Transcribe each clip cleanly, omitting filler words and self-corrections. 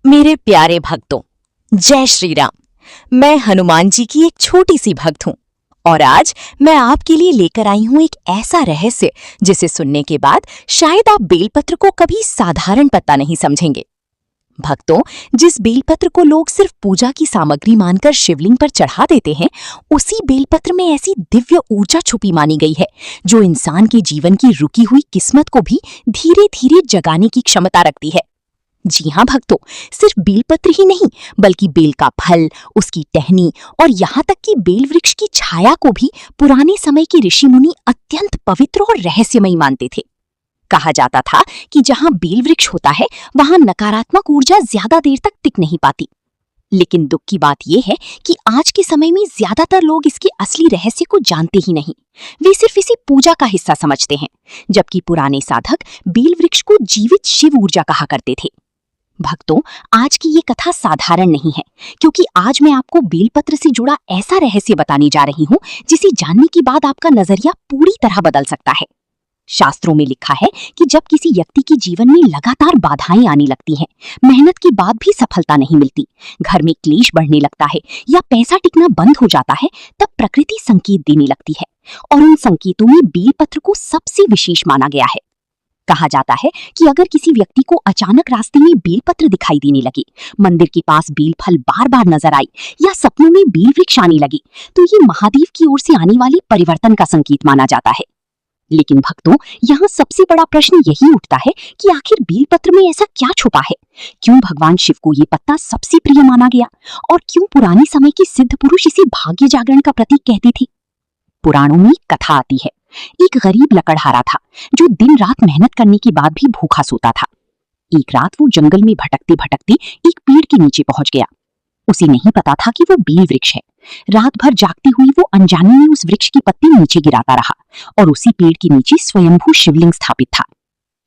मेरे प्यारे भक्तों, जय श्री राम। मैं हनुमान जी की एक छोटी सी भक्त हूँ और आज मैं आपके लिए लेकर आई हूँ एक ऐसा रहस्य जिसे सुनने के बाद शायद आप बेलपत्र को कभी साधारण पत्ता नहीं समझेंगे। भक्तों, जिस बेलपत्र को लोग सिर्फ पूजा की सामग्री मानकर शिवलिंग पर चढ़ा देते हैं, उसी बेलपत्र में ऐसी दिव्य ऊर्जा छुपी मानी गई है जो इंसान के जीवन की रुकी हुई किस्मत को भी धीरे धीरे जगाने की क्षमता रखती है। जी हाँ भक्तों, सिर्फ बेलपत्र ही नहीं बल्कि बेल का फल, उसकी टहनी और यहाँ तक कि बेल वृक्ष की छाया को भी पुराने समय के ऋषि मुनि अत्यंत पवित्र और रहस्यमयी मानते थे। कहा जाता था कि जहाँ बेल वृक्ष होता है वहाँ नकारात्मक ऊर्जा ज्यादा देर तक टिक नहीं पाती। लेकिन दुख की बात यह है कि आज के समय में ज्यादातर लोग इसके असली रहस्य को जानते ही नहीं। वे सिर्फ इसे पूजा का हिस्सा समझते हैं, जबकि पुराने साधक बेल वृक्ष को जीवित शिव ऊर्जा कहा करते थे। भक्तों, आज की ये कथा साधारण नहीं है, क्योंकि आज मैं आपको बेलपत्र से जुड़ा ऐसा रहस्य बताने जा रही हूँ जिसे जानने के बाद आपका नजरिया पूरी तरह बदल सकता है। शास्त्रों में लिखा है कि जब किसी व्यक्ति के जीवन में लगातार बाधाएं आने लगती हैं, मेहनत के बाद भी सफलता नहीं मिलती, घर में क्लेश बढ़ने लगता है या पैसा टिकना बंद हो जाता है, तब प्रकृति संकेत देने लगती है और उन संकेतों में बेलपत्र को सबसे विशेष माना गया है। कहा जाता है कि अगर किसी व्यक्ति को अचानक रास्ते में बेलपत्र दिखाई देने लगे, मंदिर के पास बेलफल बार बार नजर आई या सपनों में बेल वृक्ष आने लगे, तो ये महादेव की ओर से आने वाली परिवर्तन का संकेत माना जाता है। लेकिन भक्तों, यहाँ सबसे बड़ा प्रश्न यही उठता है कि आखिर बेलपत्र में ऐसा क्या छुपा है? क्यों भगवान शिव को ये पत्ता सबसे प्रिय माना गया और क्यों पुराने समय के सिद्ध पुरुष इसे भाग्य जागरण का प्रतीक कहते थे? पुराणों में कथा आती है, एक गरीब लकड़हारा था जो दिन रात मेहनत करने के बाद भी भूखा सोता था। एक रात वो जंगल में भटकते भटकते एक पेड़ के नीचे पहुंच गया। उसे नहीं पता था कि वो बेल वृक्ष है। रात भर जागती हुई वो अनजाने में उस वृक्ष के पत्ते नीचे गिराता रहा और उसी पेड़ के नीचे स्वयंभू शिवलिंग स्थापित था।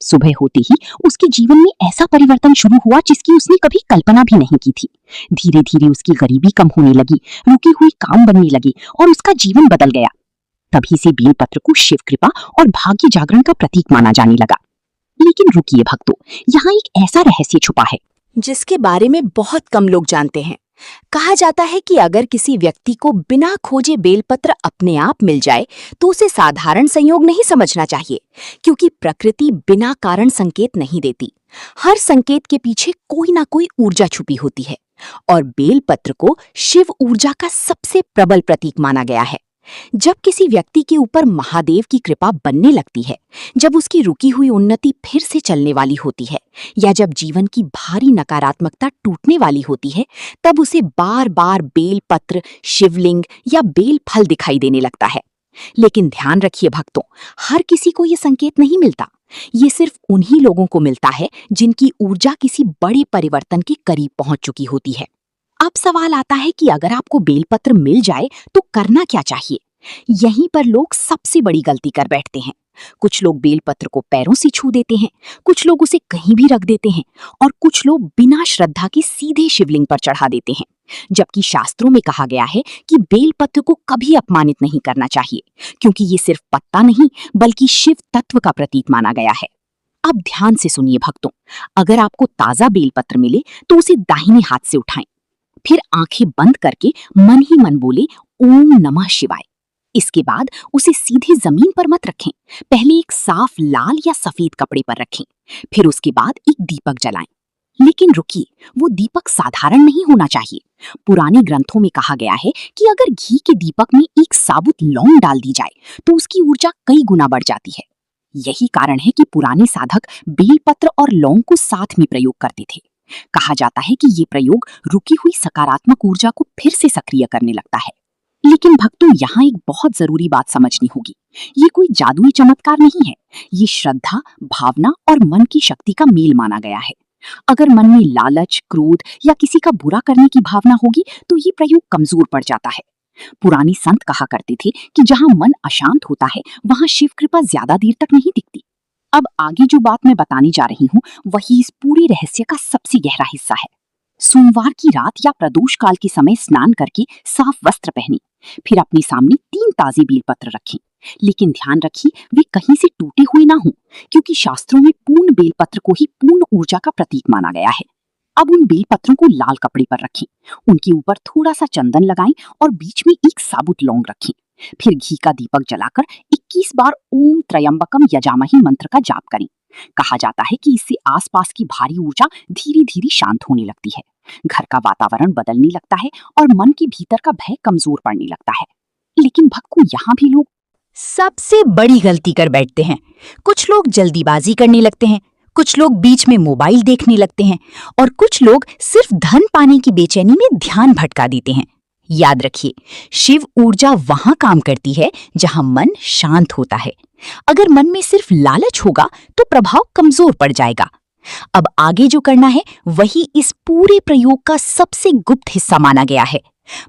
सुबह होते ही उसके जीवन में ऐसा परिवर्तन शुरू हुआ जिसकी उसने कभी कल्पना भी नहीं की थी। धीरे धीरे उसकी गरीबी कम होने लगी, रुके हुए काम बनने लगे और उसका जीवन बदल गया। तभी से बेलपत्र को शिव कृपा और भाग्य जागरण का प्रतीक माना जाने लगा। लेकिन रुकिए भक्तों, यहाँ एक ऐसा रहस्य छुपा है जिसके बारे में बहुत कम लोग जानते हैं। कहा जाता है कि अगर किसी व्यक्ति को बिना खोजे बेलपत्र अपने आप मिल जाए तो उसे साधारण संयोग नहीं समझना चाहिए, क्योंकि प्रकृति बिना कारण संकेत नहीं देती। हर संकेत के पीछे कोई ना कोई ऊर्जा छुपी होती है और बेलपत्र को शिव ऊर्जा का सबसे प्रबल प्रतीक माना गया है। जब किसी व्यक्ति के ऊपर महादेव की कृपा बनने लगती है, जब उसकी रुकी हुई उन्नति फिर से चलने वाली होती है या जब जीवन की भारी नकारात्मकता टूटने वाली होती है, तब उसे बार बार बेलपत्र, शिवलिंग या बेल फल दिखाई देने लगता है। लेकिन ध्यान रखिए भक्तों, हर किसी को ये संकेत नहीं मिलता। ये सिर्फ उन्हीं लोगों को मिलता है जिनकी ऊर्जा किसी बड़े परिवर्तन के करीब पहुंच चुकी होती है। अब सवाल आता है कि अगर आपको बेलपत्र मिल जाए तो करना क्या चाहिए? यहीं पर लोग सबसे बड़ी गलती कर बैठते हैं। कुछ लोग बेलपत्र को पैरों से छू देते हैं, कुछ लोग उसे कहीं भी रख देते हैं और कुछ लोग बिना श्रद्धा के सीधे शिवलिंग पर चढ़ा देते हैं। जबकि शास्त्रों में कहा गया है कि बेलपत्र को कभी अपमानित नहीं करना चाहिए, क्योंकि ये सिर्फ पत्ता नहीं बल्कि शिव तत्व का प्रतीक माना गया है। अब ध्यान से सुनिए भक्तों, अगर आपको ताजा बेलपत्र मिले तो उसे दाहिने हाथ से उठाएं, फिर आंखें बंद करके मन ही मन बोले ओम नमः शिवाय। इसके बाद उसे सीधे जमीन पर मत रखें, पहले एक साफ लाल या सफेद कपड़े पर रखें, फिर उसके बाद एक दीपक जलाएं। लेकिन रुकिए, वो दीपक साधारण नहीं होना चाहिए। पुराने ग्रंथों में कहा गया है कि अगर घी के दीपक में एक साबुत लौंग डाल दी जाए तो उसकी ऊर्जा कई गुना बढ़ जाती है। यही कारण है कि पुराने साधक बेलपत्र और लौंग को साथ में प्रयोग करते थे। कहा जाता है कि ये प्रयोग रुकी हुई सकारात्मक ऊर्जा को फिर से सक्रिय करने लगता है। लेकिन भक्तों, यहाँ एक बहुत जरूरी बात समझनी होगी। ये कोई जादुई चमत्कार नहीं है, ये श्रद्धा, भावना और मन की शक्ति का मेल माना गया है। अगर मन में लालच, क्रोध या किसी का बुरा करने की भावना होगी तो ये प्रयोग कमजोर पड़ जाता है। पुरानी संत कहा करते थे कि जहाँ मन अशांत होता है वहाँ शिव कृपा ज्यादा देर तक नहीं दिखती। अब आगे जो बात मैं बताने जा रही हूँ वही इस पूरे रहस्य का सबसे गहरा हिस्सा है। सोमवार की रात या प्रदोष काल के समय स्नान करके साफ वस्त्र पहने, फिर अपने सामने 3 ताजे बेलपत्र रखें। लेकिन ध्यान रखिए वे कहीं से टूटे हुए ना हों, क्योंकि शास्त्रों में पूर्ण बेलपत्र को ही पूर्ण ऊर्जा का प्रतीक माना गया है। अब उन बेलपत्रों को लाल कपड़े पर रखें, उनके ऊपर थोड़ा सा चंदन लगाएं और बीच में एक साबुत लौंग रखें। फिर घी का दीपक जलाकर 21 बार ओम त्रयंबकम यजामहि मंत्र का जाप करें। कहा जाता है कि इससे आसपास की भारी ऊर्जा धीरे धीरे शांत होने लगती है, घर का वातावरण बदलने लगता है और मन के भीतर का भय कमजोर पड़ने लगता है। लेकिन भक्त को यहाँ भी लोग सबसे बड़ी गलती कर बैठते हैं। कुछ लोग जल्दीबाजी करने लगते हैं, कुछ लोग बीच में मोबाइल देखने लगते हैं और कुछ लोग सिर्फ धन पाने की बेचैनी में ध्यान भटका देते हैं। याद रखिए, शिव ऊर्जा वहां काम करती है जहां मन शांत होता है। अगर मन में सिर्फ लालच होगा तो प्रभाव कमजोर पड़ जाएगा। अब आगे जो करना है वही इस पूरे प्रयोग का सबसे गुप्त हिस्सा माना गया है।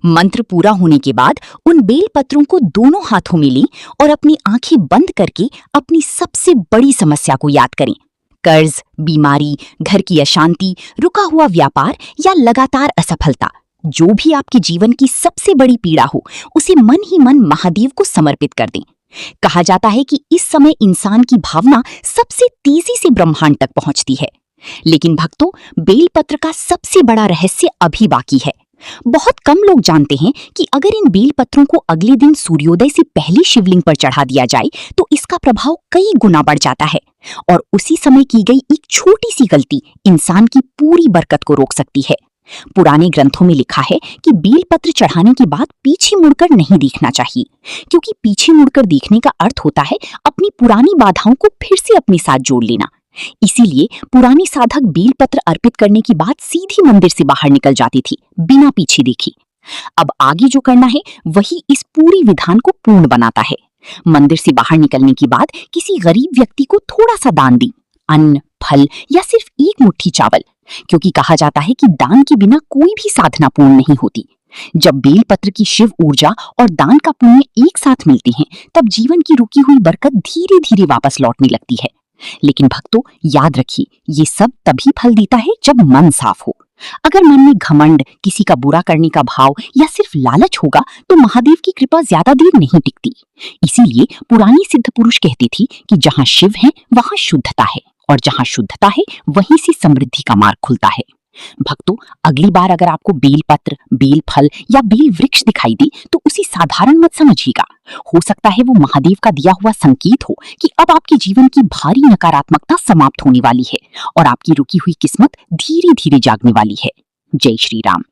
मंत्र पूरा होने के बाद उन बेल पत्रों को दोनों हाथों में लें और अपनी आंखें बंद करके अपनी सबसे बड़ी समस्या को याद करें। कर्ज, बीमारी, घर की अशांति, रुका हुआ व्यापार या लगातार असफलता, जो भी आपके जीवन की सबसे बड़ी पीड़ा हो, उसे मन ही मन महादेव को समर्पित कर दें। कहा जाता है कि इस समय इंसान की भावना सबसे तेजी से ब्रह्मांड तक पहुंचती है। लेकिन भक्तों, बेलपत्र का सबसे बड़ा रहस्य अभी बाकी है। बहुत कम लोग जानते हैं कि अगर इन बेलपत्रों को अगले दिन सूर्योदय से पहले शिवलिंग पर चढ़ा दिया जाए तो इसका प्रभाव कई गुना बढ़ जाता है और उसी समय की गई एक छोटी सी गलती इंसान की पूरी बरकत को रोक सकती है। पुराने ग्रंथों में लिखा है कि बेलपत्र चढ़ाने के बाद पीछे मुड़कर नहीं देखना चाहिए, क्योंकि पीछे मुड़कर देखने का अर्थ होता है अपनी पुरानी बाधाओं को फिर से अपने साथ जोड़ लेना। इसीलिए पुरानी साधक बेलपत्र अर्पित करने के बाद सीधी मंदिर से बाहर निकल जाती थी, बिना पीछे देखे। अब आगे जो करना है वही इस पूरी विधान को पूर्ण बनाता है। मंदिर से बाहर निकलने के बाद किसी गरीब व्यक्ति को थोड़ा सा दान दें, अन्न, फल या सिर्फ एक मुट्ठी चावल, क्योंकि कहा जाता है कि दान के बिना कोई भी साधना पूर्ण नहीं होती। जब बेलपत्र की शिव ऊर्जा और दान का पुण्य एक साथ मिलती हैं, तब जीवन की रुकी हुई बरकत धीरे धीरे वापस लौटने लगती है। लेकिन भक्तों, याद रखिए, ये सब तभी फल देता है जब मन साफ हो। अगर मन में घमंड, किसी का बुरा करने का भाव या सिर्फ लालच होगा तो महादेव की कृपा ज्यादा देर नहीं टिकती। इसीलिए पुरानी सिद्ध पुरुष कहते थे कि जहाँ शिव है वहाँ शुद्धता है, और जहाँ शुद्धता है वहीं से समृद्धि का मार्ग खुलता है। भक्तों, अगली बार अगर आपको बेलपत्र, बेल फल या बेल वृक्ष दिखाई दे तो उसे साधारण मत समझिएगा। हो सकता है वो महादेव का दिया हुआ संकेत हो कि अब आपके जीवन की भारी नकारात्मकता समाप्त होने वाली है और आपकी रुकी हुई किस्मत धीरे धीरे जागने वाली है। जय श्री राम।